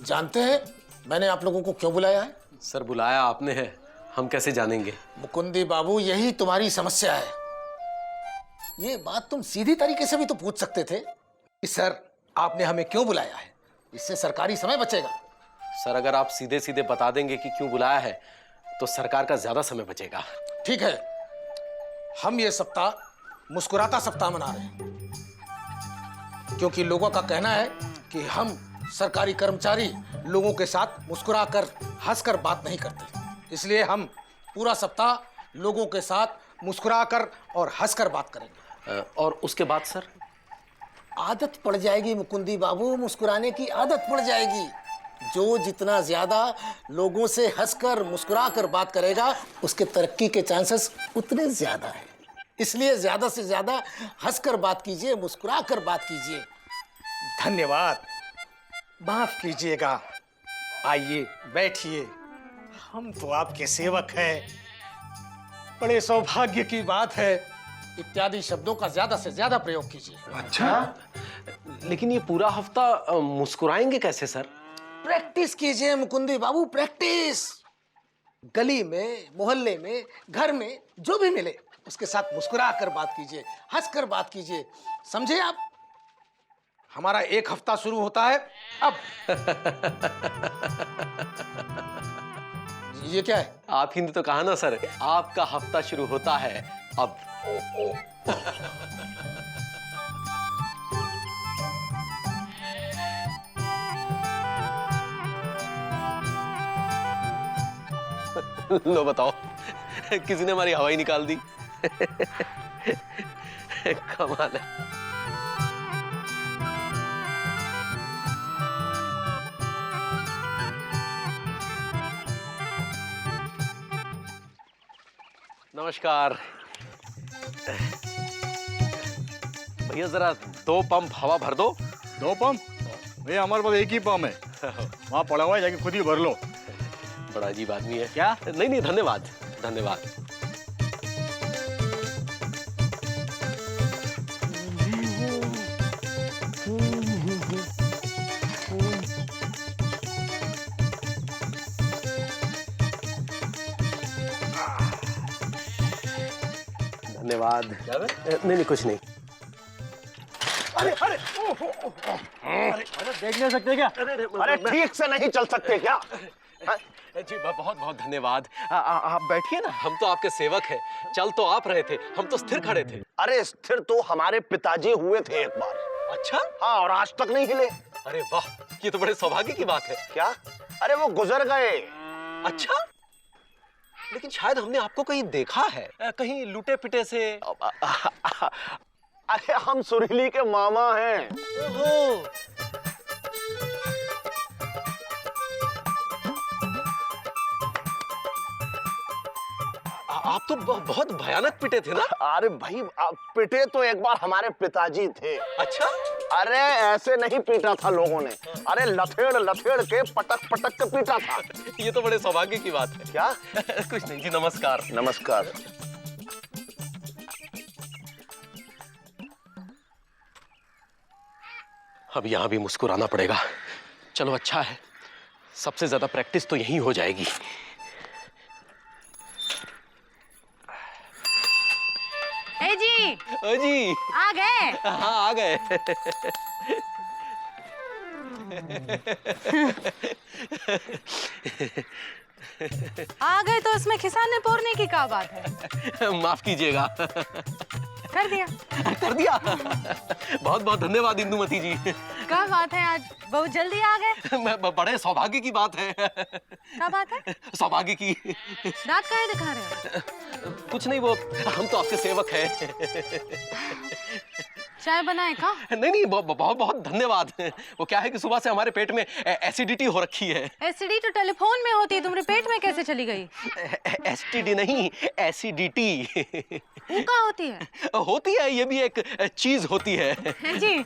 जानते हैं मैंने आप लोगों को क्यों बुलाया है? सर बुलाया आपने है, हम कैसे जानेंगे? मुकुंदी बाबू, यही तुम्हारी समस्या है। ये बात तुम सीधी तरीके से भी तो पूछ सकते थे कि सर आपने हमें क्यों बुलाया है, इससे सरकारी समय बचेगा। सर अगर आप सीधे सीधे बता देंगे कि क्यों बुलाया है तो सरकार का ज्यादा समय बचेगा। ठीक है, हम ये सप्ताह मुस्कुराता सप्ताह मना रहे हैं, क्योंकि लोगों का कहना है कि हम सरकारी कर्मचारी लोगों के साथ मुस्कुराकर हंसकर बात नहीं करते। इसलिए हम पूरा सप्ताह लोगों के साथ मुस्कुराकर और हंसकर बात करेंगे। और उसके बाद सर? आदत पड़ जाएगी मुकुंदी बाबू, मुस्कुराने की आदत पड़ जाएगी। जो जितना ज्यादा लोगों से हंसकर मुस्कुराकर बात करेगा उसके तरक्की के चांसेस उतने ज्यादा हैं। इसलिए ज्यादा से ज्यादा हंसकर बात कीजिए, मुस्कुराकर बात कीजिए। धन्यवाद, माफ कीजिएगा। आइए बैठिए, हम तो आपके सेवक हैं, बड़े सौभाग्य की बात है। इत्यादि शब्दों का ज्यादा से ज्यादा प्रयोग कीजिए। अच्छा, लेकिन ये पूरा हफ्ता मुस्कुराएंगे कैसे सर? प्रैक्टिस कीजिए मुकुंदी बाबू, प्रैक्टिस। गली में, मोहल्ले में, घर में जो भी मिले उसके साथ मुस्कुरा कर बात कीजिए, हंसकर बात कीजिए। समझे आप? हमारा एक हफ्ता शुरू होता है अब। ये क्या है? आप ही ने तो कहा ना सर, आपका हफ्ता शुरू होता है अब। लो बताओ, किसी ने हमारी हवाई निकाल दी। कमाल है। नमस्कार भैया, जरा 2 पंप हवा भर दो। 2 पंप? भैया हमारे पास एक ही पंप है, वहाँ पड़ा हुआ है, जाके खुद ही भर लो। बड़ा अजीब आदमी है। क्या? नहीं नहीं, धन्यवाद धन्यवाद। धन्यवाद। नहीं नहीं, कुछ नहीं। अरे अरे देख नहीं सकते क्या? अरे ठीक से नहीं चल सकते क्या? जी बहुत बहुत धन्यवाद। आप बैठिए ना, हम तो आपके सेवक हैं। चल तो आप रहे थे, हम तो स्थिर खड़े थे। अरे स्थिर तो हमारे पिताजी हुए थे एक बार। अच्छा? हाँ, और आज तक नहीं हिले। अरे वाह, ये तो बड़े सौभाग्य की बात है। क्या? अरे वो गुजर गए। अच्छा, लेकिन शायद हमने आपको कहीं देखा है, कहीं लुटे पिटे से। अरे हम सुरीली के मामा हैं। ओहो। आप तो बहुत भयानक पिटे थे ना? अरे भाई, पिटे तो एक बार हमारे पिताजी थे। अच्छा? अरे ऐसे नहीं पीटा था लोगों ने, अरे लथेड़ लथेड़ के पटक पटक के पीटा था। ये तो बड़े सौभाग्य की बात है। क्या? कुछ नहीं जी, नमस्कार। नमस्कार। अब यहां भी मुस्कुराना पड़ेगा। चलो अच्छा है, सबसे ज्यादा प्रैक्टिस तो यहीं हो जाएगी। ए जी, ओ जी, आ गए? हाँ आ गए। आ गए तो उसमें खिसाने पोरने की क्या बात है? माफ कीजिएगा। कर दिया। कर दिया। बहुत बहुत धन्यवाद इंदुमती जी। क्या बात है, आज बहुत जल्दी आ गए? बड़े सौभाग्य की बात है। क्या बात है? सौभाग्य की। दांत काहे दिखा रहे हो? कुछ नहीं, वो हम तो आपके सेवक हैं। चाय बनाए का? नहीं नहीं, बहुत बहुत धन्यवाद। वो क्या है कि सुबह से हमारे पेट में एसिडिटी हो रखी है। एसिडिटी तो टेलीफोन में होती है, तुम्हारे पेट में कैसे चली गई? एसटीडी नहीं, एसिडिटी। वो क्या होती है? होती है, ये भी एक चीज होती है। जी,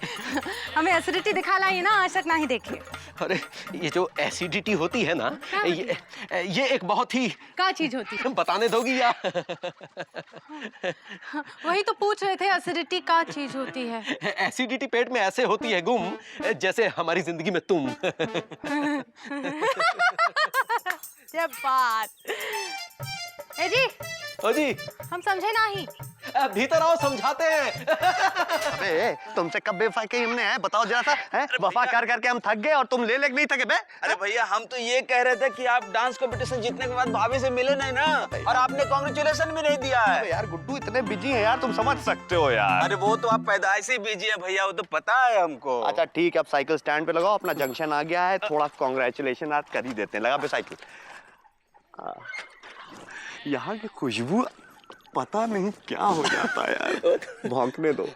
हमें एसिडिटी दिखा लाई ना, आज तक नहीं देखी। अरे ये जो एसिडिटी होती है ना, ये एक बहुत ही क्या चीज होती है? बताने दोगी या? वही तो पूछ रहे थे, एसिडिटी क्या चीज होती होती है? एसिडिटी पेट में ऐसे होती है गुम, जैसे हमारी जिंदगी में तुम। ये बात। ए जी, ओ जी, हम समझे नहीं। भीतर आओ, समझाते हैं। अबे तुमसे कब बेवफाई हमने है बताओ जरा सा है? वफा कर करके हम थक गए और तुम ले नहीं थके बे? अरे भैया हम तो ये कह रहे थे कि आप डांस कंपटीशन जीतने के बाद भाभी से मिले नहीं ना, और आपने कांग्रेचुलेशन भी नहीं दिया है। यार गुड्डू इतने बिजी है यार, तुम समझ सकते हो यार। अरे वो तो आप पैदाइश ही बिजी है भैया, वो तो पता है हमको। अच्छा ठीक है, अब साइकिल स्टैंड पे लगाओ, अपना जंक्शन आ गया है, थोड़ा कांग्रेचुलेशन आज कर ही देते हैं। लगा पे साइकिल। यहाँ की खुशबू पता नहीं क्या हो जाता है यार। भौंकने दो।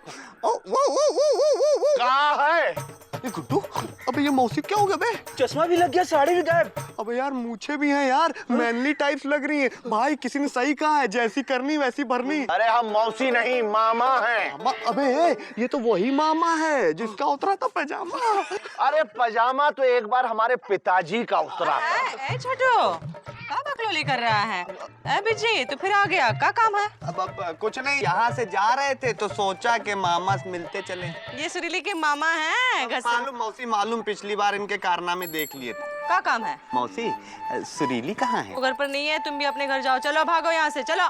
कहाँ है ये गुड्डू? अबे ये मौसी क्या हो गया बे? चश्मा भी लग गया, साड़ी भी गायब। अबे यार मूछे भी हैं यार, मैनली टाइप्स लग रही हैं। भाई किसी ने सही कहा है, जैसी करनी वैसी भरनी। अरे हम मौसी नहीं मामा हैं। अबे ये तो वही मामा है जिसका उतरा था पजामा। अरे पजामा तो एक बार हमारे पिताजी का उतरा था। ए छोटू, क्या बकलोली कर रहा है? ए बिजी, तो फिर आ गया, क्या काम है? अब कुछ नहीं, यहाँ से जा रहे थे तो सोचा कि मामा से मिलते चले। ये सुरीली के मामा हैं। मालूम मौसी, मालूम, पिछली बार इनके कारनामे देख लिए थे। क्या काम है? मौसी सुरीली कहाँ है? वो घर पर नहीं है, तुम भी अपने घर जाओ। चलो भागो यहाँ से, चलो।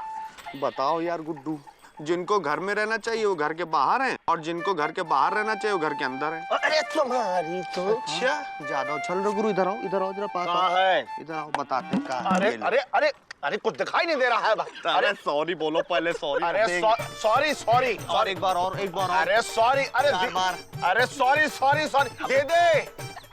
बताओ यार गुड्डू, जिनको घर में रहना चाहिए वो घर के बाहर हैं, और जिनको घर के बाहर रहना चाहिए वो घर के अंदर हैं। अरे तुम्हारी तो अच्छा ज्यादा उछल रहे गुरु। इधर आओ, इधर आओ, जरा पास आओ। है इधर आओ, बताते हैं कहाँ। अरे अरे अरे अरे कुछ दिखाई नहीं दे रहा है भाई। अरे सॉरी बोलो पहले, सॉरी। अरे सॉरी सॉरी और एक बार और, एक बार और। अरे सॉरी, अरे बार, अरे सॉरी सॉरी सॉरी। दे दे,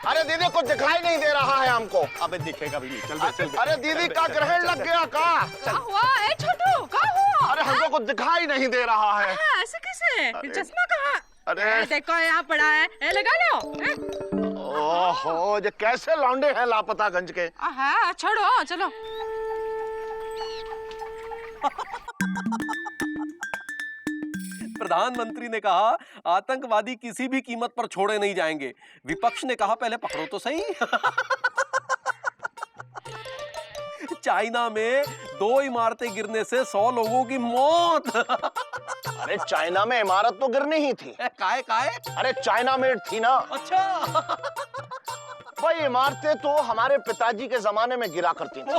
अरे दीदी कुछ दिखाई नहीं दे रहा है हमको। अबे दिखेगा भी नहीं, चल बे, चल बे। अरे दीदी का ग्रहण लग गया का? क्या हुआ? ए छोटू, क्या हुआ? अरे हमको कुछ दिखाई नहीं दे रहा है। ऐसे कैसे? चश्मा कहाँ? अरे देखो यहाँ पड़ा है, लगा लो। ओहो, ये कैसे लौंडे हैं लापतागंज के। हाँ छोड़ो, चलो। प्रधानमंत्री ने कहा आतंकवादी किसी भी कीमत पर छोड़े नहीं जाएंगे। विपक्ष ने कहा पहले पकड़ो तो सही। चाइना में 2 इमारतें गिरने से 100 लोगों की मौत। अरे चाइना में इमारत तो गिरनी ही थी। काहे काहे? अरे चाइना मेड थी ना। अच्छा। भाई इमारतें तो हमारे पिताजी के जमाने में गिरा करती थी।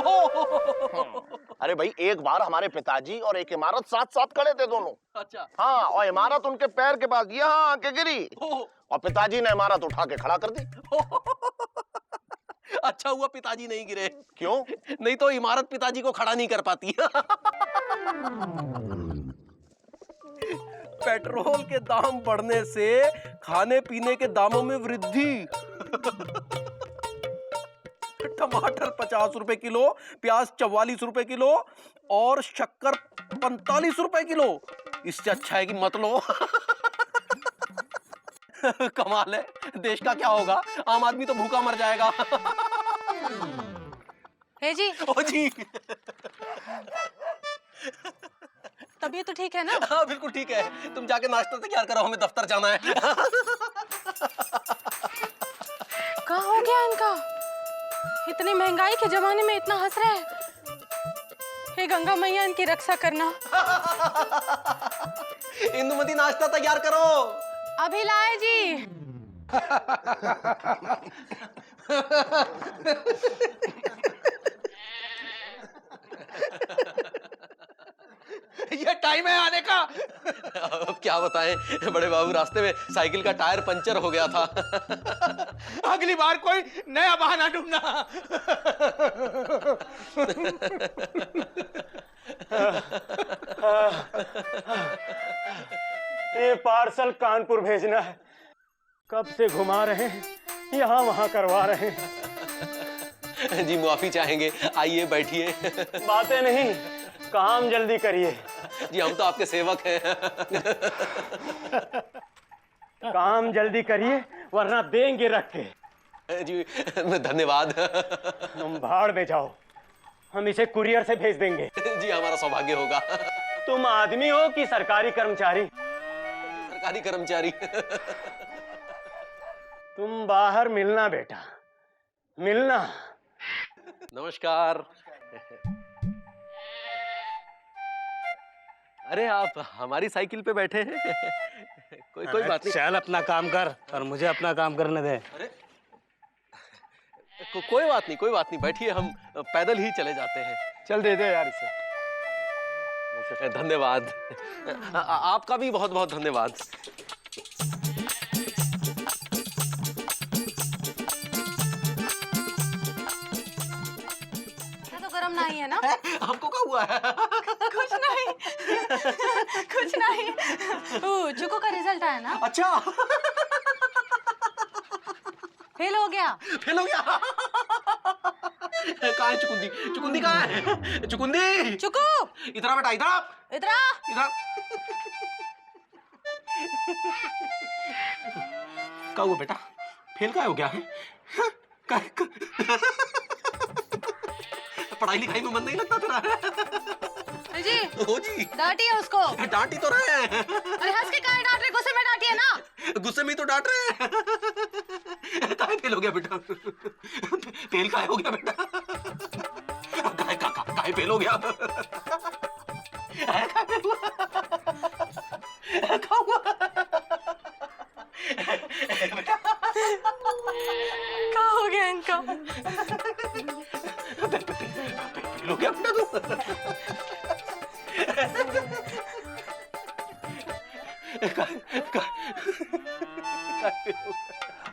अरे भाई एक बार हमारे पिताजी और एक इमारत साथ साथ खड़े थे दोनों। अच्छा। हाँ, और इमारत उनके पैर के पास यहाँ आके गिरी और पिताजी ने इमारत उठा के खड़ा कर दी। अच्छा हुआ पिताजी नहीं गिरे। क्यों? नहीं तो इमारत पिताजी को खड़ा नहीं कर पाती। पेट्रोल के दाम बढ़ने से खाने पीने के दामों में वृद्धि। टमाटर 50 रुपए किलो, प्याज 44 रुपए किलो और शक्कर 45 रुपए किलो। इससे अच्छा है कि मत लो। कमाल है, देश का क्या होगा? आम आदमी तो भूखा मर जाएगा। हे जी, ओ जी। तबीयत तो ठीक है ना? हाँ बिल्कुल ठीक है। तुम जाके नाश्ता तैयार करो, हमें दफ्तर जाना है। कहाँ हो गया इनका? इतनी महंगाई के जमाने में इतना हंस रहे हैं। हे गंगा मैया, इनकी रक्षा करना। इंदुमती नाश्ता तैयार करो। अभी लाए जी। ये टाइम है आने का। अब क्या बताएं बड़े बाबू, रास्ते में साइकिल का टायर पंचर हो गया था। अगली बार कोई नया बहाना ढूंढना। ये पार्सल कानपुर भेजना है। कब से घुमा रहे हैं, यहाँ वहाँ करवा रहे हैं। जी माफी चाहेंगे, आइए बैठिए। बातें नहीं, काम जल्दी करिए। जी हम तो आपके सेवक हैं। काम जल्दी करिए वरना देंगे रख के। जी धन्यवाद। तुम भाड़ में जाओ, हम इसे कुरियर से भेज देंगे। जी हमारा सौभाग्य होगा। तुम आदमी हो कि सरकारी कर्मचारी? सरकारी कर्मचारी। तुम बाहर मिलना बेटा, मिलना। नमस्कार। अरे आप हमारी साइकिल पे बैठे हैं? कोई बात नहीं। चल अपना काम कर और मुझे अपना काम करने दे। कोई बात नहीं, कोई बात नहीं, बैठिए, हम पैदल ही चले जाते हैं। चल दे दे यार इसे। धन्यवाद। आपका भी बहुत बहुत धन्यवाद। तो गरम नहीं है ना? आपको क्या हुआ है? कुछ नहीं, कुछ नहीं। चुको का रिजल्ट आया ना? अच्छा, फेल हो गया। फेल हो गया। कहाँ है चुकुंदी? चुकुंदी कहाँ है? चुकुंदी, चुकू, इधर आ बेटा, इधर आ, इधर आ। इधर आ। क्या हुआ बेटा? फेल का हो गया है? पढ़ाई लिखाई में मन नहीं लगता तेरा? जी, हो जी, डांटिए उसको। डांटी तो रहे हैं। अरे हंस के काहे डांट रहे? गुस्से में डांटिए ना। गुस्से में तो डांट रहे हैं। काहे फेल हो गया बेटा? फेल काहे हो गया बेटा? काहे फेल हो गया? काहे फेल हुआ? क्या हुआ? क्या हो गया इनका? फेल हो गया बेटा तू?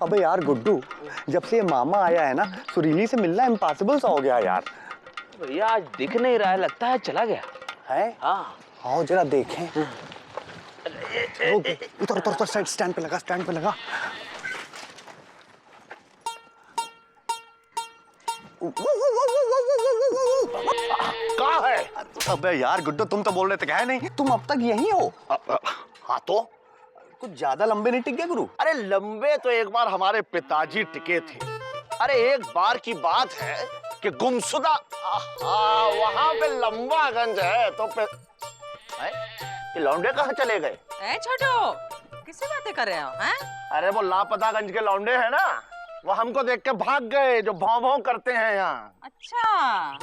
अबे यार गुड्डू, जब से ये मामा आया है ना, सुरीली से मिलना इम्पॉसिबल सा हो गया यार। भैया आज दिख नहीं रहा है, लगता है चला गया है? हाँ। आओ जरा देखें। उतर उतर उतर, साइड स्टैंड पे लगा, स्टैंड पे लगा। कहाँ है? अबे यार गुड्डू, तुम तो बोल रहे थे क्या है नहीं, तुम अब तक यहीं हो? हाँ तो कुछ ज्यादा लंबे नहीं टिक गए गुरु? अरे लंबे तो एक बार हमारे पिताजी टिके थे। अरे एक बार की बात है कि गुमशुदा वहां पे लंबागंज है तो ये लौंडे कहाँ चले गए? ए छोटू, किससे बातें कर रहे हो? हैं? अरे वो लापतागंज के लौंडे हैं ना, वो हमको देख के भाग गए, जो भौं भौं करते हैं यहाँ। अच्छा,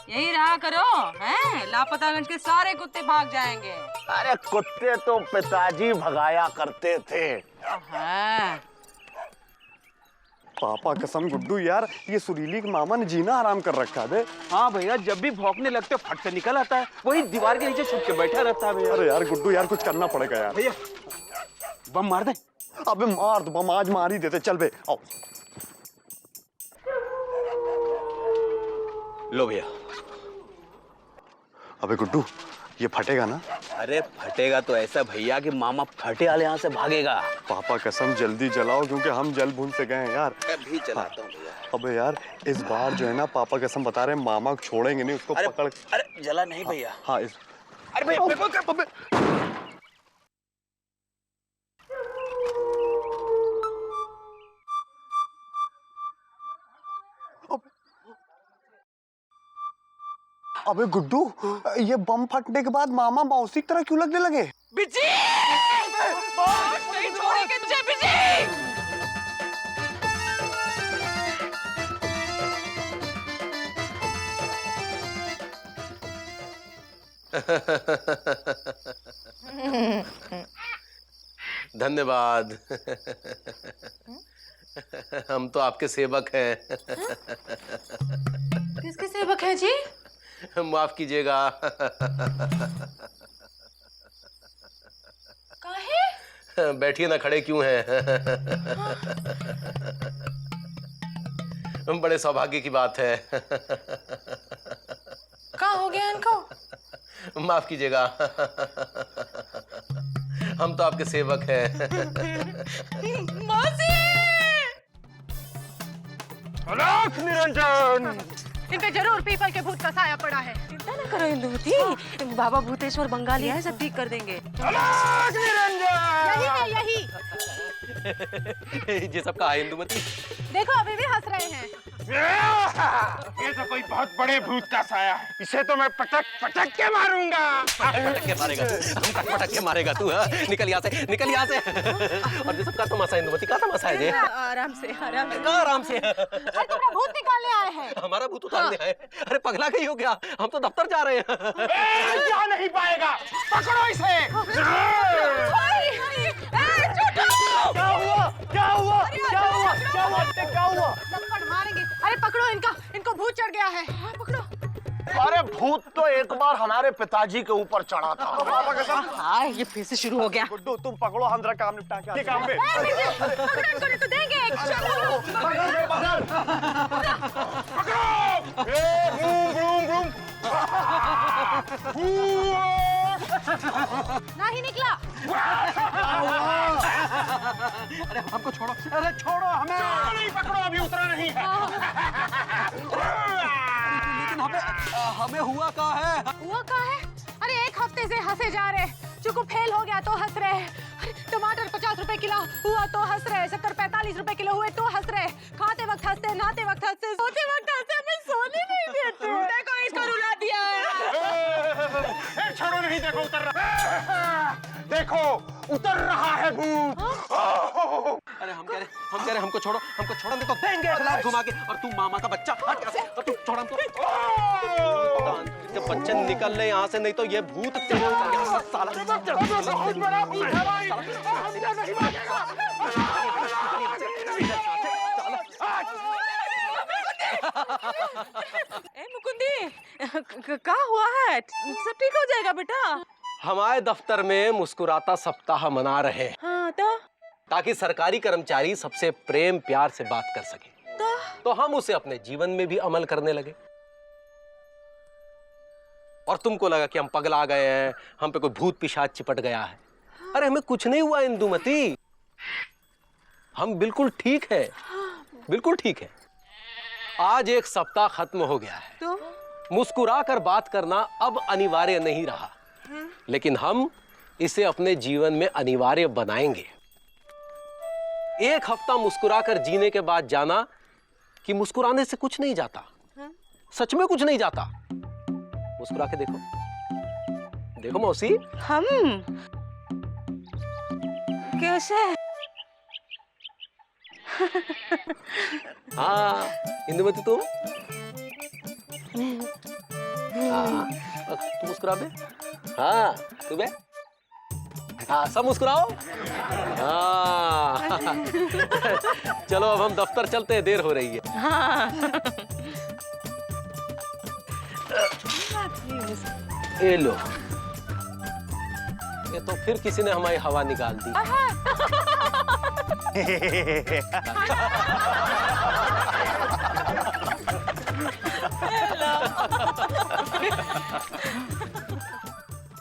यही रहा करो, हैं? लापतागंज के सारे कुत्ते भाग जाएंगे। अरे कुत्ते तो पिताजी भगाया करते थे। हाँ। पापा कसम गुड्डू यार, ये सुरीली के मामा ने जीना आराम कर रखा है। हाँ भैया, जब भी भौंकने लगते फट से निकल आता है, वही दीवार के नीचे छुप के बैठा रहता है भैया। अरे यार गुड्डू यार, कुछ करना पड़ेगा यार। भैया बम मार दे। अबे मार दो बम, आज मार ही देते। चल बे, आओ। लो भैया। अबे गुड्डू, ये फटेगा ना? अरे फटेगा तो ऐसा भैया कि मामा फटे वाले यहाँ से भागेगा। पापा कसम जल्दी जलाओ, क्योंकि हम जल भून से गए हैं यार। अभी चलाता हूँ भैया। अबे यार इस बार जो है ना, पापा कसम बता रहे हैं, मामा को छोड़ेंगे नहीं, उसको पकड़। अरे जला नहीं भैया। हाँ इस अरे भैया अबे गुड्डू, ये बम फटने के बाद मामा मौसी की तरह क्यों लगने लगे? बिजी! नहीं छोड़ेंगे तुझे बिजी! धन्यवाद। हम तो आपके सेवक हैं। किसके सेवक है जी? माफ कीजिएगा। काहे? बैठिए ना, खड़े क्यों हैं? बड़े सौभाग्य की बात है। क्या हो गया इनको? माफ कीजिएगा, हम तो आपके सेवक हैं। मौसी! अलख निरंजन! इन पे जरूर पीपल के भूत का साया पड़ा है। चिंता ना करो इंदुमती, बाबा भूतेश्वर बंगाली है, सब ठीक कर देंगे। अलख निरंजन! यही है, यही। ये सब कहा इंदुमती? देखो अभी भी हंस रहे हैं। ये तो कोई बहुत बड़े भूत का साया है, इसे तो मैं पटक पटक के मारूंगा। पटक के मारेगा तू? हम पटक के मारेगा तू? हाँ? निकल यहाँ से, निकल यहाँ से। और ये सब का तमाशा इंदुमती, का तमाशा है ये? आराम से, आराम से। कहाँ आराम से? अरे तुम्हारा भूत निकालने आए हैं। हमारा भूत उतारने आए? अरे पगला गई हो क्या? हम तो दफ्तर जा रहे हैं। जा नहीं पाएगा, पकड़ो इसे। भूत चढ़ गया है। हाँ, पकड़ो। अरे भूत तो एक बार हमारे पिताजी के ऊपर चढ़ा था। हाँ, ये फिर से शुरू हो गया। गुड्डू तुम पकड़ो, हम जरा काम निपटा के काम पे। पकड़ो इनको, नहीं तो देंगे। नहीं निकला। अरे हमको छोड़ो, अरे छोड़ो हमें। नहीं पकड़ो, अभी उतरा नहीं है। लेकिन हमें हुआ क्या है? हुआ क्या है? अरे एक हफ्ते से हंसे जा रहे, चुकू फेल हो गया तो हंस रहे, टमाटर 50 रुपए किलो हुआ तो हंस रहे, शक्कर 45 रुपए किलो हुए तो हंस रहे, खाते वक्त हंसते, नहाते वक्त हंसते, सोते वक्त हंसते, हमें सोने नहीं देते। देखो इसको रुला दिया है। छोड़ो नहीं, देखो उतर रहा, देखो उतर रहा है भूत। अरे हम कह रहे हमको छोड़ो, नहीं तो देंगे 1 लाख घुमा के। और तू मामा का बच्चा, हट यहाँ से, और तू छोड़ हमको। बच्चे निकल ले यहाँ से, नहीं तो ये भूत तेरे ऊपर यहाँ से साला। ए मुकुंदी, क्या हुआ है? सब ठीक हो जाएगा बेटा। हमारे दफ्तर में मुस्कुराता सप्ताह मना रहे हैं, हाँ ताकि सरकारी कर्मचारी सबसे प्रेम प्यार से बात कर सके। तो हम उसे अपने जीवन में भी अमल करने लगे। और तुमको लगा कि हम पगला गए हैं, हम पे कोई भूत पिशाच चिपट गया है। अरे हमें कुछ नहीं हुआ इंदुमती, हम बिल्कुल ठीक है, बिल्कुल ठीक है। आज एक सप्ताह खत्म हो गया है, तो मुस्कुरा कर बात करना अब अनिवार्य नहीं रहा, लेकिन हम इसे अपने जीवन में अनिवार्य बनाएंगे। एक हफ्ता मुस्कुरा कर जीने के बाद जाना कि मुस्कुराने से कुछ नहीं जाता, सच में कुछ नहीं जाता। मुस्कुरा के देखो, देखो मौसी। हम कैसे? हाँ इंदुमती तुम, हाँ तू मुस्कुरा बे, हाँ तू बे, हाँ सब मुस्कुराओ। हाँ चलो अब हम दफ्तर चलते हैं, देर हो रही है। हाँ। ये लो, ये तो फिर किसी ने हमारी हवा निकाल दी।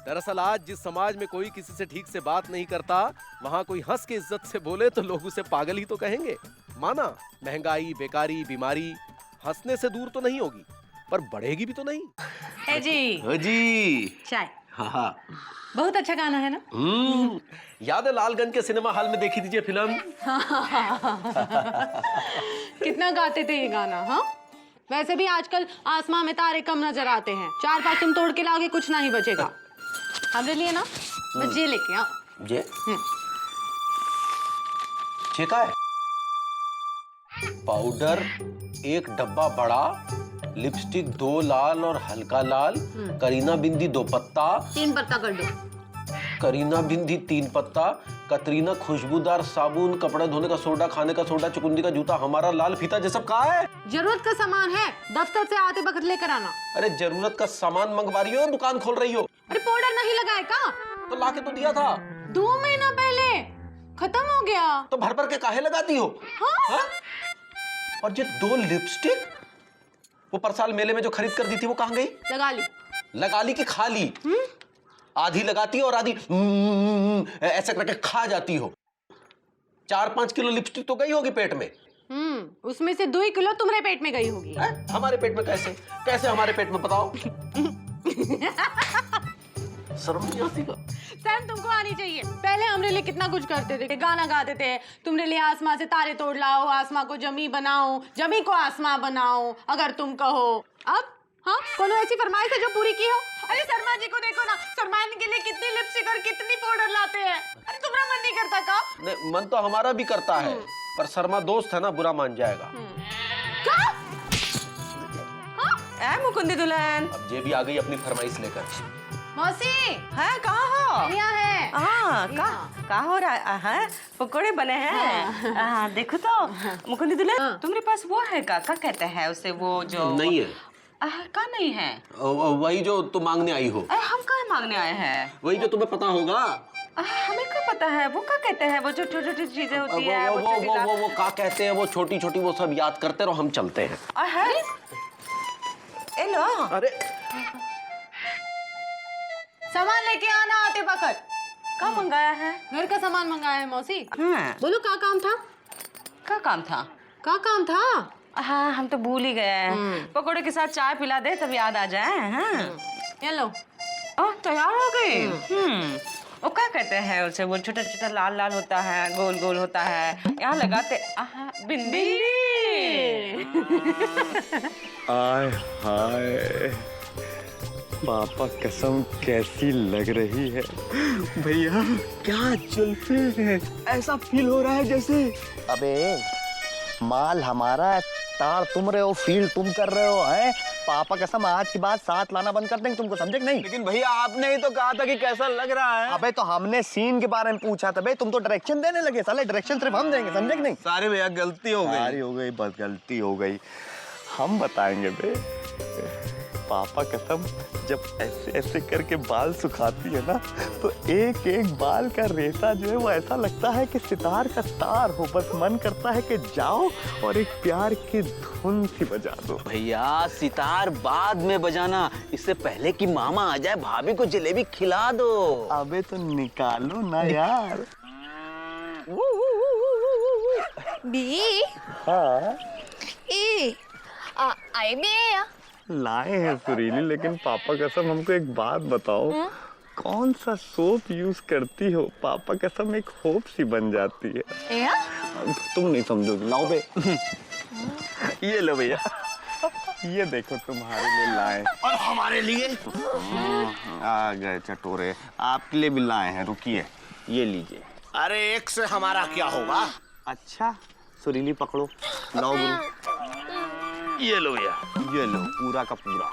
दरअसल आज जिस समाज में कोई किसी से ठीक से बात नहीं करता, वहाँ कोई हंस के इज्जत से बोले तो लोग उसे पागल ही तो कहेंगे। माना महंगाई, बेकारी, बीमारी हंसने से दूर तो नहीं होगी, पर बढ़ेगी भी तो नहीं। है जी। जी चाय। हाँ बहुत अच्छा गाना है ना? याद है लालगंज के सिनेमा हॉल में देखी थी फिल्म? कितना गाते थे ये गाना। हाँ वैसे भी आजकल आसमां में तारे कम नजर आते हैं, 4-5 तुम तोड़ के लाओगे कुछ नहीं बचेगा। हमने लिए ना, बस ये लेके आओ। जे का है पाउडर 1 डब्बा बड़ा, लिपस्टिक 2 लाल और हल्का लाल, करीना बिंदी 2 पत्ता, 3 पत्ता कर दो। करीना बिंदी 3 पत्ता, कतरीना खुशबूदार साबुन, कपड़े धोने का सोडा, खाने का सोडा, चुकुंदी का जूता, हमारा लाल फीता। ये सब कहाँ है? जरूरत का सामान है, दफ्तर से आते वक्त लेकर आना। अरे जरूरत का सामान मंगवा रही हो, दुकान खोल रही हो? अरे पाउडर नहीं लगाए का? तो लाके तो दिया था 2 महीना पहले, खत्म हो गया। तो भर भर के काहे लगाती हो? हाँ? और ये 2 लिपस्टिक वो पर साल मेले में जो खरीद कर दी थी वो कहाँ गई? लगा ली। लगा ली कि खा ली? आधी लगाती हो और आधी ऐसे करके खा जाती हो। 4-5 किलो लिपस्टिक तो गई होगी पेट में। उसमें से 2 किलो तुम्हारे पेट में गई होगी। हमारे पेट में कैसे? कैसे हमारे पेट में बताओ? शर्म नहीं आती का? शर्म तुमको आनी चाहिए। पहले हमरे लिए कितना कुछ करते थे, गाना गाते थे, तुमरे लिए आसमां से तारे तोड़ लाओ, आसमां को जमी बनाओ, जमी को आसमां बनाओ अगर तुम कहो। अब हाँ कोनो ऐसी फरमाइश है जो पूरी की हो? अरे शर्मा जी को देखो ना, शर्माने के लिए कितनी लिपस्टिक और कितनी पाउडर लाते हैं। अरे तुम्हारा मन नहीं करता का? नहीं, मन तो हमारा भी करता है, पर शर्मा दोस्त है ना, बुरा मान जाएगा। मुकुंदी दुल्हन, अब ये भी आ गई अपनी फरमाइश लेकर। मौसी है कहाँ हो? यहाँ है। हाँ कहाँ हो रहा है? पकोड़े बने हैं। हाँ देखो तो मुकुंदी दुल्हन, तुम्हारे पास वो है क्या कहते हैं उसे, वो जो नहीं है। का नहीं है? वही जो तुम मांगने आई हो। हम कहाँ मांगने आए हैं? वही जो तुम्हें पता होगा। हमें क्या पता है? वो क्या कहते हैं? वो जो छोटी छोटी चीजें होती है, वो क्या कहते हैं, वो छोटी छोटी, वो सब याद करते रहो, हम चलते हैं। ए लो। अरे सामान लेके आना आते वक्त। क्या मंगाया है? घर का सामान मंगाया है मौसी। हाँ। बोलो क्या काम था? क्या काम था? क्या काम था? हाँ हम तो भूल ही गए। पकोड़े के साथ चाय पिला दे तब याद आ जाए। हाँ ये लो। तैयार हो गई। वो क्या कहते हैं उसे, वो छोटा छोटा लाल लाल होता है, गोल गोल होता है, यहाँ लगाते। बिंदी। आय हाय, पापा कसम कैसी लग रही है भैया, क्या जुल्फे हैं, ऐसा फील हो रहा है जैसे। अबे माल हमारा है, तार तुम रहे हो, फील तुम कर रहे हो। है पापा कसम आज की बात साथ लाना बंद कर देंगे, तुमको समझे कि नहीं? लेकिन भैया आपने ही तो कहा था कि कैसा लग रहा है। अबे तो हमने सीन के बारे में पूछा था, भाई तुम तो डायरेक्शन देने लगे, साले डायरेक्शन सिर्फ हम देंगे, समझे कि नहीं? सारे भैया गलती हो गई। बस गलती हो गई, हम बताएंगे बे। पापा कसम जब ऐसे ऐसे करके बाल सुखाती है ना, तो एक एक बाल का रेशा जो है वो ऐसा लगता है कि सितार का तार हो। बस मन करता है कि जाओ और एक प्यार की धुन सी बजा दो। भैया सितार बाद में बजाना, इससे पहले कि मामा आ जाए भाभी को जलेबी खिला दो। अबे तो निकालो ना यार। बी हाँ ए आई बे लाए हैं सुरीली, लेकिन पापा कसम हमको एक बात बताओ, कौन सा सोप यूज करती हो? पापा कसम एक होप सी बन जाती है। तुम नहीं समझोगे, लाओ बे। ये लो भैया, ये देखो तुम्हारे लिए लाए। और हमारे लिए आ गए चटोरे, आपके लिए भी लाए हैं, रुकिए ये लीजिए। अरे एक से हमारा क्या होगा? अच्छा सुरीली पकड़ो, लाओ गुरु, ये लो भैया, ये लो पूरा का पूरा।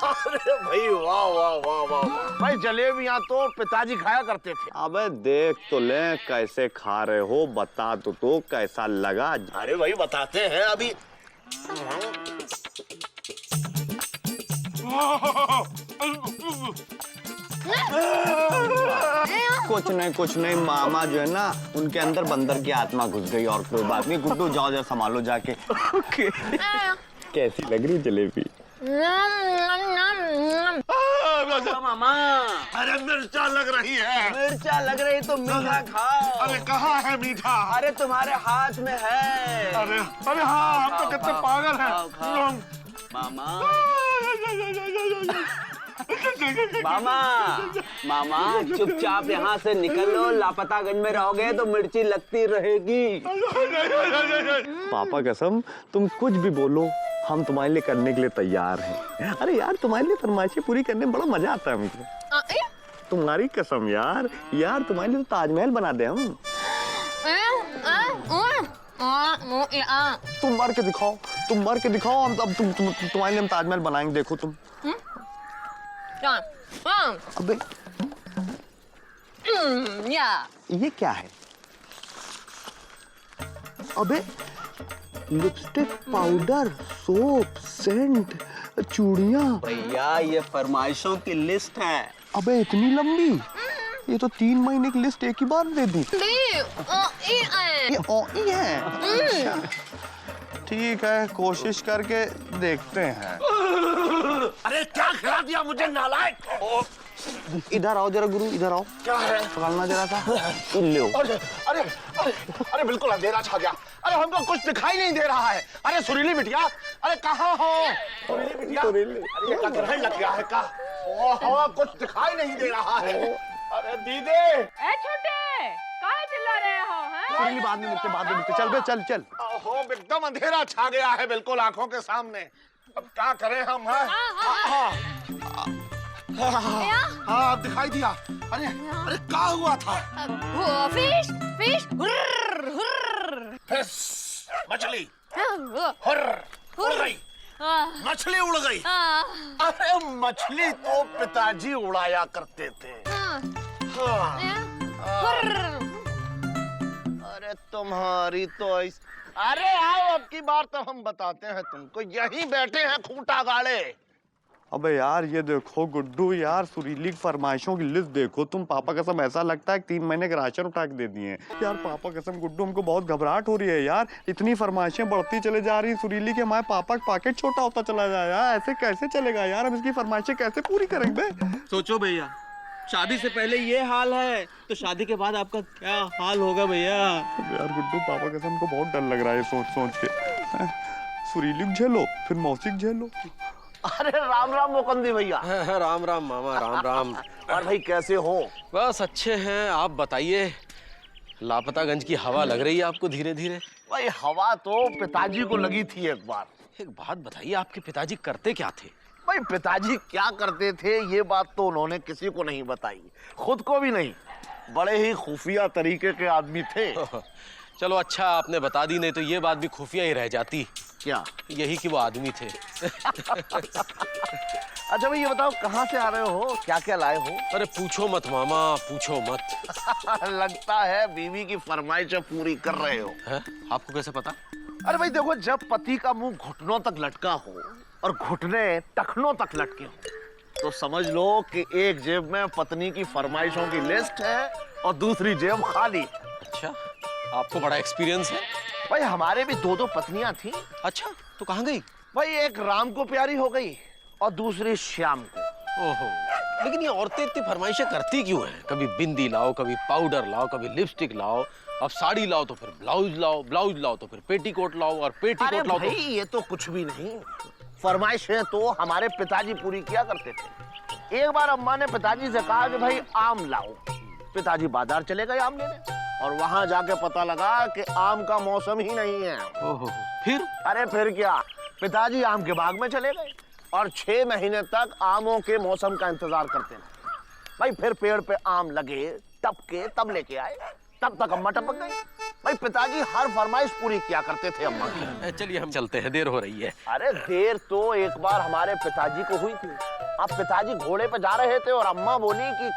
अरे भाई वाह वाह वाह वाह भाई, जलेबियां तो पिताजी खाया करते थे। अबे देख तो ले कैसे खा रहे हो, बता तो कैसा लगा। अरे भाई बताते हैं अभी। कुछ नहीं मामा जो है ना, उनके अंदर बंदर की आत्मा घुस गई, और कोई बात नहीं। गुड्डू जाओ जरा संभालो जाके। कैसी लग रही जलेबी? मामा अरे मिर्चा लग रही है। मिर्चा लग रही तो मीठा खाओ। अरे कहाँ है मीठा? अरे तुम्हारे हाथ में है। अरे अरे हाँ, हम तो कितने पागल हैं। मामा मामा मामा चुपचाप यहाँ से निकलो, लापतागंज में रहोगे तो मिर्ची लगती रहेगी। पापा कसम तुम कुछ भी बोलो, हम तुम्हारे लिए करने के लिए तैयार हैं। अरे यार तुम्हारे लिए फरमाइशें पूरी करने में बड़ा मजा आता है मुझे। तुम्हारी कसम यार, तुम्हारे लिए तो ताजमहल बना दे हम। तुम मार के दिखाओ, हम अब तुम्हारे लिए हम ताजमहल बनाएंगे, देखो तुम। अबे ये क्या है? अबे लिपस्टिक, पाउडर, सोप, सेंट, चूड़ियां। भैया ये फरमाइशों की लिस्ट है। अबे इतनी लंबी? ये तो 3 महीने की लिस्ट एक ही बार दे दी। ये OE है। अच्छा ठीक है, कोशिश करके देखते हैं। अरे क्या खिला दिया मुझे नालायक। इधर आओ जरा गुरु, इधर आओ। क्या है? पकड़ना जरा सा। लो। अरे अरे अरे अरे बिल्कुल अंधेरा छा गया। अरे हमको कुछ दिखाई नहीं दे रहा है। अरे सुरीली बिटिया, अरे कहाँ हो? सुरीली बिटिया, अरे ये क्या ग्रहण लग गया है का? ओहो कुछ दिखाई नहीं दे रहा है। अरे दीदी, ए छोटे काहे चिल्ला रहे हो? हैं? सुरीली बाद में मिलते, चल बे चल चल। ओहो एकदम अंधेरा छा गया है बिल्कुल आंखों के सामने। अब क्या करें हम? हाँ अब दिखाई दिया। अरे अरे क्या हुआ था? फिश फिश, मछली, हुर्र, हुर्र गई। मछली उड़ गई। हाँ। अरे मछली तो पिताजी उड़ाया करते थे। हाँ। हाँ। अरे तुम्हारी तो अरे आओ अब की बार तो हम बताते हैं तुमको, यहीं बैठे हैं खूंटा गाड़े। अबे यार ये देखो गुड्डू यार, सुरीली फरमाइशों की लिस्ट देखो तुम। पापा कसम ऐसा लगता है 3 महीने का राशन उठा के दे दिए हैं यार। पापा कसम गुड्डू हमको बहुत घबराहट हो रही है यार। इतनी फरमाइशें बढ़ती चले जा रही सुरीली के, हमारे पापा का पॉकेट छोटा होता चला जाए यार। ऐसे कैसे चलेगा यार, हम इसकी फरमाइशें कैसे पूरी करेंगे? सोचो भैया, शादी से पहले ये हाल है तो शादी के बाद आपका क्या हाल होगा भैया। यार गुड्डू पापा कसम हमको बहुत डर लग रहा है सोच सोच के। सुरीली झेलो फिर मौसी झेलो। अरे राम राम मुकंदी भैया। राम राम मामा, राम राम। और भाई कैसे हो? बस अच्छे हैं, आप बताइए। लापतागंज की हवा लग रही है आपको धीरे धीरे? भाई हवा तो पिताजी को लगी थी एक बार। एक बात बताइए, आपके पिताजी करते क्या थे? भाई पिताजी क्या करते थे ये बात तो उन्होंने किसी को नहीं बताई, खुद को भी नहीं। बड़े ही खुफिया तरीके के आदमी थे। चलो अच्छा आपने बता दी, नहीं तो ये बात भी खुफिया ही रह जाती। क्या? यही कि वो आदमी थे। अच्छा भाई ये बताओ कहाँ से आ रहे हो, क्या क्या लाए हो? अरे पूछो मत मामा, पूछो मत। लगता है बीवी की फरमाइशें पूरी कर रहे हो। है? आपको कैसे पता? अरे भाई देखो, जब पति का मुंह घुटनों तक लटका हो और घुटने टखनों तक लटके हो तो समझ लो कि एक जेब में पत्नी की फरमाइशों की लिस्ट है और दूसरी जेब खाली। अच्छा, आपको बड़ा एक्सपीरियंस है। भाई हमारे भी 2 पत्नियां थी। अच्छा, तो कहाँ गई? भाई एक राम को प्यारी हो गई और दूसरी श्याम को। ओहो, लेकिन ये औरतें इतनी फरमाइशें करती क्यों हैं? कभी बिंदी लाओ, कभी पाउडर लाओ, कभी लिपस्टिक लाओ, अब साड़ी लाओ तो फिर ब्लाउज लाओ, ब्लाउज लाओ तो फिर पेटीकोट लाओ, और पेटीकोट लाओ भाई तो... ये तो कुछ भी नहीं, फरमाइशें तो हमारे पिताजी पूरी किया करते थे। एक बार अम्मा ने पिताजी से कहा कि भाई आम लाओ। पिताजी बाजार चले गए आम लेने और वहां जाके पता लगा कि आम का मौसम ही नहीं है। ओहो, फिर? अरे फिर क्या, पिताजी आम के बाग में चले गए और 6 महीने तक आमों के मौसम का इंतजार करते रहे। भाई फिर पेड़ पे आम लगे, टपके, तब लेके आए, तब तक अम्मा टपक गई। भाई पिताजी हर फरमाइश पूरी किया करते थे अम्मा की। चलिए हम चलते हैं, देर हो रही है। अरे देर तो एक बार हमारे पिताजी को हुई थी। अब पिताजी घोड़े पे जा रहे थे और अम्मा बोली कि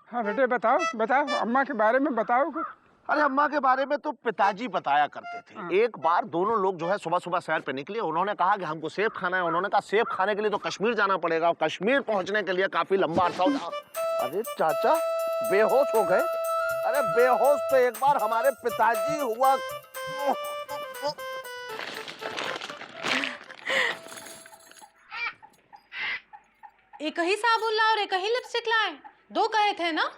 हाँ बेटे बताओ बताओ, अम्मा के बारे में बताओ कुछ। अरे अम्मा के बारे में तो पिताजी बताया करते थे। एक बार दोनों लोग जो है सुबह सुबह सैर पे निकले। उन्होंने कहा कि हमको सेब खाना है। उन्होंने कहा सेब खाने के लिए तो कश्मीर जाना पड़ेगा और कश्मीर पहुंचने के लिए काफी लंबा अरसा होता। अरे चाचा बेहोश हो गए। अरे बेहोश तो एक बार हमारे पिताजी हुआ। एक ही साबुन लाओ और एक ही लिपस्टिक लाए, 2 कहे थे ना?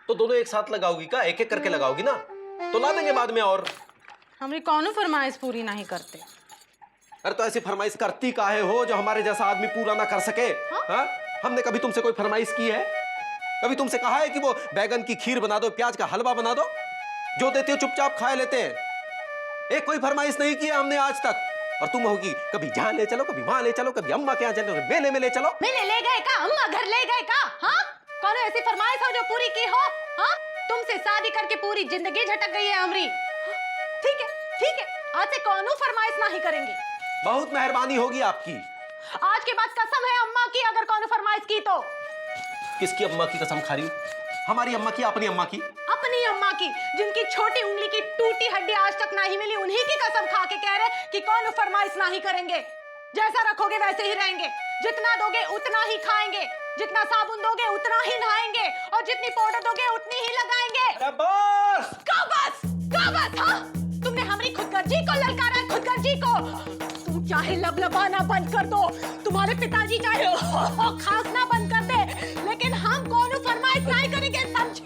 तो दोनों एक साथ लगाओगी का? एक एक करके लगाओगी ना, तो ला देंगे बाद में। और हमारी कौनो फरमाइश पूरी नहीं करते। अरे तो ऐसी फरमाइश करती काहे हो जो हमारे जैसा आदमी पूरा ना कर सके? हाँ? हमने कभी तुमसे कोई फरमाइश की है? कभी तुमसे कहा है कि वो बैगन की खीर बना दो, प्याज का हलवा बना दो? जो देते हो चुपचाप खा लेते हैं। एक कोई फरमाइश नहीं की है हमने आज तक। और तुम होगी कभी जहाँ ले चलो, कभी वहां ले चलो, कभी अम्मा के यहाँ चलो, कभी मेले में ले चलो। मेले ले गए का? अम्मा घर ले गए का? हाँ, कौन ऐसी फरमाइश हो जो पूरी की हो? हाँ, तुमसे शादी करके पूरी जिंदगी झटक गई है हमारी। ठीक है ठीक है, आज से कौनो फरमाइश नहीं करेंगे। बहुत मेहरबानी होगी आपकी। आज के बाद कसम है अम्मा की, अगर कौनो फरमाइश की तो। किसकी अम्मा की कसम खा रही हो? हमारी अम्मा की, अपनी अम्मा की? अपनी अम्मा की, जिनकी छोटी उंगली की टूटी हड्डी आज तक नहीं मिली, उन्हीं की कसम खा के कह रहे कि कौन फरमाइश नहीं करेंगे। जैसा रखोगे वैसे ही रहेंगे, जितना दोगे उतना ही खाएंगे, जितना साबुन दोगे उतना ही नहाएंगे और जितनी पाउडर दोगे उतनी ही लगाएंगे। बस का बस का बस? हाँ, तुमने हमारी खुदगर्जी को ललकारा है, खुदगर्जी को। तुम चाहे लबलबाना बंद कर दो, तुम्हारे पिताजी चाहे खांसना बंद कर दे, लेकिन हम कौनो फरमाइश नहीं करेंगे, समझे?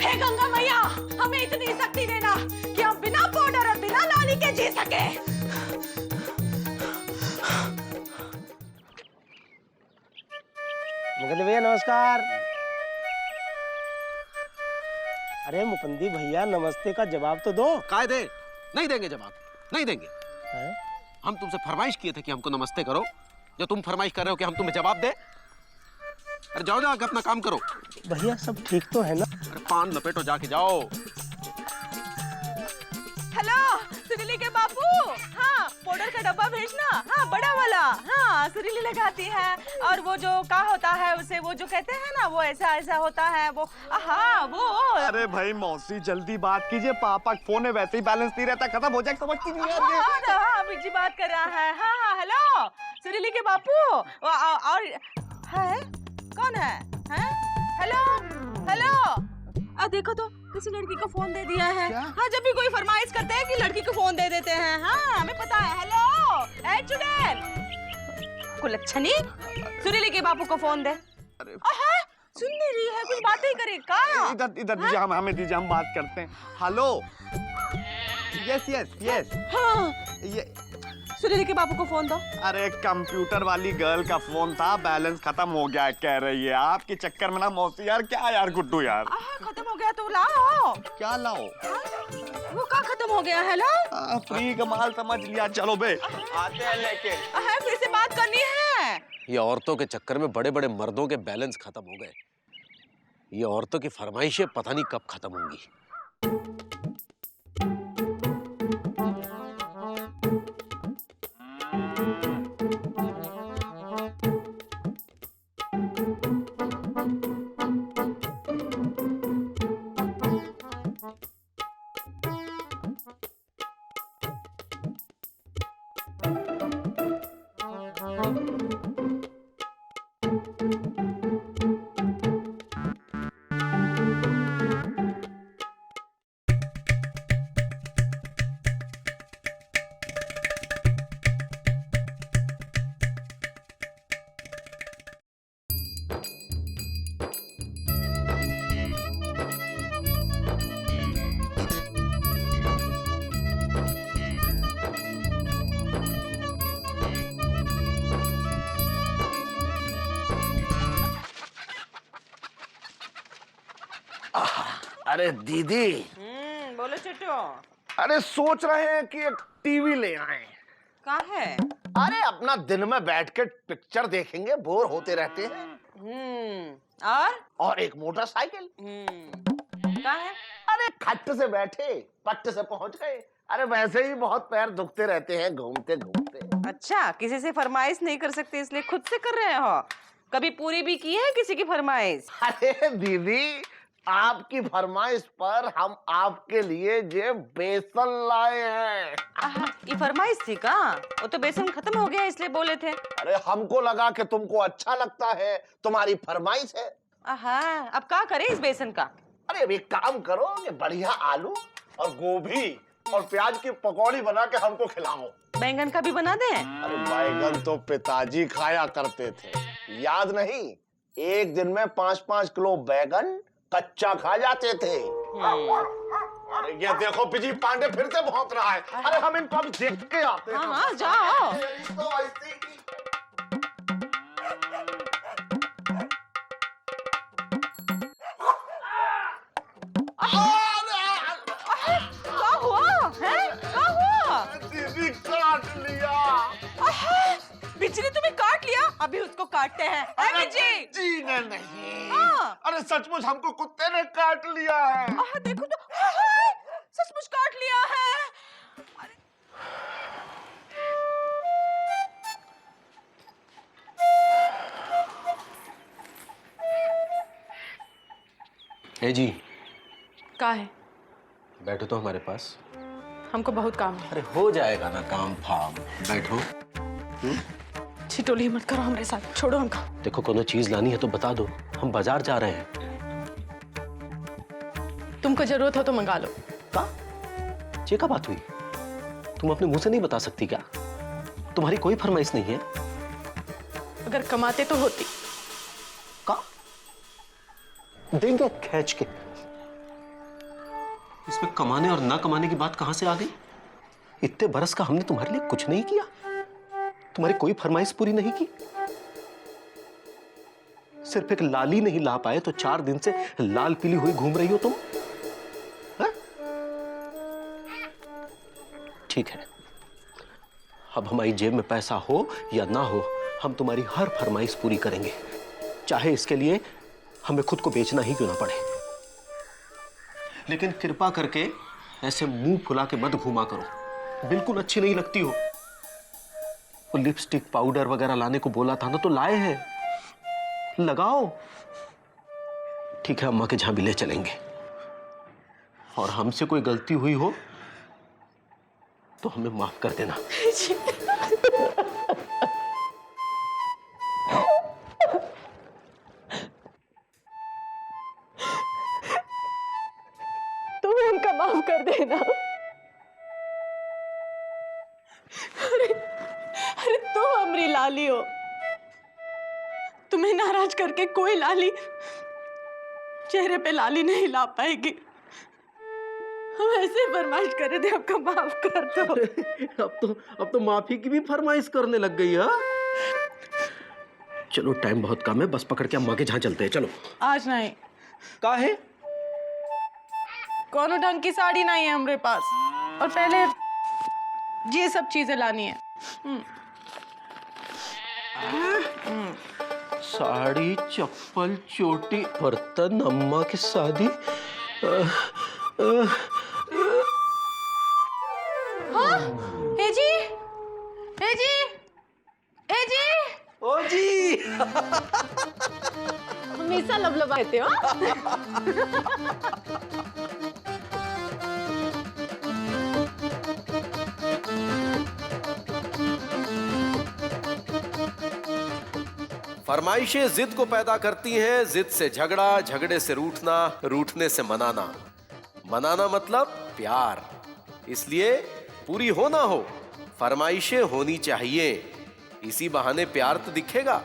हे गंगा मैया, हमें इतनी शक्ति देना कि हम बिना पाउडर और बिना लाली के जी सके। मुकुंद भैया नमस्कार। अरे मुकुंदी भैया नमस्ते का जवाब तो दो। काय दे? नहीं देंगे जवाब, नहीं देंगे। है? हम तुमसे फरमाइश किए थे कि हमको नमस्ते करो, जो तुम फरमाइश कर रहे हो कि हम तुम्हें जवाब दे। अरे जाओ जाके अपना काम करो। भैया सब ठीक तो है ना? अरे पान लपेटो, जाके जाओ। हेलो सुनीली के बापू, पाउडर का डब्बा भेजना, हाँ बड़ा वाला, हाँ सुरीली लगाती है। और वो जो का होता है उसे, वो जो कहते हैं ना, वो ऐसा ऐसा होता है वो, हाँ वो। अरे भाई मौसी जल्दी बात कीजिए, पापा का फोन है, वैसे ही बैलेंस नहीं रहता, खत्म हो जाए समझती नहीं है। हाँ बिजी बात कर रहा है। हाँ हाँ हेलो सुरीली के बापू। और है कौन है? हैं? हेलो हेलो, देखो तो किसी लड़की को फोन दे दिया है। हाँ जब भी कोई फरमाइश करते हैं कि लड़की को फोन दे देते हैं। हाँ हमें पता है। हेलो ए चुड़ैल, कुलच्छनी, सुरीली के बापू को फोन दे। सुन नहीं रही है, कुछ बातें ही करे का। इधर इधर दीजिए, हम हमें दीजिए, हम बात करते हैं। Hello, yes yes yes. हाँ ये सुरीली के बापू को फोन दो। अरे कंप्यूटर वाली गर्ल का फोन था, बैलेंस खत्म हो गया कह रही है। आपके चक्कर में ना मौसी यार, क्या यार गुड्डू यार। खत्म हो गया तो लाओ। क्या लाओ? वो का खत्म हो गया है ला? फ्री का माल समझ लिया, चलो बे आते हैं लेके। फिर से बात करनी है। ये औरतों के चक्कर में बड़े बड़े मर्दों के बैलेंस खत्म हो गए। ये औरतों की फरमाइशें पता नहीं कब खत्म होंगी। अरे दीदी। बोलो छोटू। अरे सोच रहे हैं कि एक टीवी ले आए। कहाँ है? अरे अपना दिन में बैठ के पिक्चर देखेंगे, बोर होते रहते हैं। और एक मोटरसाइकिल। कहाँ है? अरे खट से बैठे पट से पहुंच गए। अरे वैसे ही बहुत पैर दुखते रहते हैं घूमते घूमते। अच्छा, किसी से फरमाइश नहीं कर सकते इसलिए खुद से कर रहे हो। कभी पूरी भी की है किसी की फरमाइश? अरे दीदी, आपकी फरमाइश पर हम आपके लिए ये बेसन लाए हैं। ये फरमाइश थी का? वो तो बेसन खत्म हो गया इसलिए बोले थे। अरे हमको लगा कि तुमको अच्छा लगता है, तुम्हारी फरमाइश है। अब क्या करें इस बेसन का? अरे अब एक काम करो, ये बढ़िया आलू और गोभी और प्याज की पकौड़ी बना के हमको खिलाओ। बैंगन का भी बना दें? अरे बैगन तो पिताजी खाया करते थे, याद नहीं? एक दिन में 5-5 किलो बैगन कच्चा खा जाते थे। अरे ये देखो बिजी पांडे फिर से भौंक रहा है। अरे हम इनको अभी देख के आते हैं। हाँ जाओ। तो ऐसे ही क्या हुआ है? क्या हुआ? दीदी काट लिया। बिजली तुम्हें काट लिया? अभी उसको काटते हैं। बिजली जी नहीं। हाँ। अरे सचमुच हमको कुत्ते ने काट लिया है। देखो तो, सचमुच काट लिया है। ए जी, का है? बैठो तो हमारे पास। हमको बहुत काम है। अरे हो जाएगा ना काम फाम, बैठो। छिटोली मत करो हमारे साथ, छोड़ो हमको। देखो कोनो चीज लानी है तो बता दो, हम बाजार जा रहे हैं। तुमको जरूरत हो तो मंगा लो। का? ये क्या बात हुई? तुम अपने मुंह से नहीं बता सकती क्या? तुम्हारी कोई फरमाइश नहीं है? अगर कमाते तो होती। का? देंगे खींच के। इसमें कमाने और ना कमाने की बात कहां से आ गई? इतने बरस का हमने तुम्हारे लिए कुछ नहीं किया, तुम्हारी कोई फरमाइश पूरी नहीं की। सिर्फ एक लाली नहीं ला पाए तो 4 दिन से लाल पीली हुई घूम रही हो तुम। ठीक है, अब हमारी जेब में पैसा हो या ना हो, हम तुम्हारी हर फरमाइश पूरी करेंगे, चाहे इसके लिए हमें खुद को बेचना ही क्यों ना पड़े। लेकिन कृपा करके ऐसे मुंह फुला के मत घूमा करो, बिल्कुल अच्छी नहीं लगती हो। वो लिपस्टिक पाउडर वगैरह लाने को बोला था ना, तो लाए हैं, लगाओ। ठीक है, अम्मा के जहां भी ले चलेंगे। और हमसे कोई गलती हुई हो तो हमें माफ कर देना। तुम उनका माफ कर देना। अरे तुम हमारी लाली हो, तुम्हें नाराज करके कोई लाली चेहरे पे लाली नहीं ला पाएगी। हम ऐसे फरमाइश कर रहे थे, आपका माफ कर दो। अब तो माफी की भी फरमाइश करने लग गई है। चलो टाइम बहुत कम है, बस पकड़ के अम्मा के जहां चलते हैं। चलो। आज नहीं। का है? कौनो ढंग की साड़ी नहीं है हमारे पास, और पहले ये सब चीजें लानी है। साड़ी, चप्पल, चोटी, बर्तन, अम्मा की शादी। हाँ? हे जी, हे जी, हे जी। ओ जी। हमेशा लबलबाते हो। फरमाइशें जिद को पैदा करती हैं, जिद से झगड़ा, झगड़े से रूठना, रूठने से मनाना, मनाना मतलब प्यार। इसलिए पूरी हो ना हो, फरमाइशें होनी चाहिए। इसी बहाने प्यार तो दिखेगा।